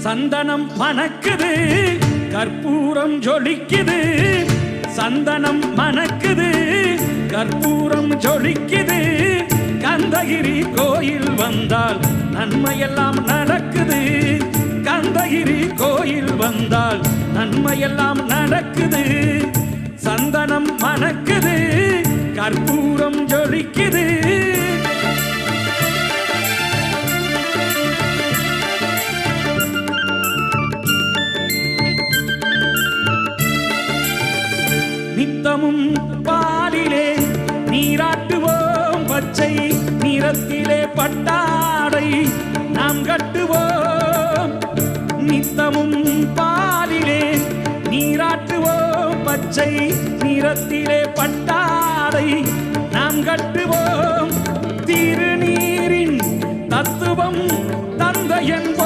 சந்தனம் மணக்குது கற்பூரம் ஜொலிக்குது சந்தனம் மணக்குது கற்பூரம் ஜொலிக்குது கந்தகிரி கோயில் வந்தால் நன்மையெல்லாம் நடக்குது கந்தகிரி கோயில் வந்தால் நன்மையெல்லாம் நடக்குது சந்தனம் மணக்குது கற்பூரம் ஜொலிக்குது நித்தமும் பாலிலே நீராட்டுவோம் பச்சை நிறத்திலே பட்டாடை நாம் கட்டுவோம் நித்தமும் பாலிலே நீராட்டுவோம் பச்சை நிறத்திலே பட்டாடை நாம் கட்டுவோம் திருநீரின் தத்துவம் தந்தை என்போம்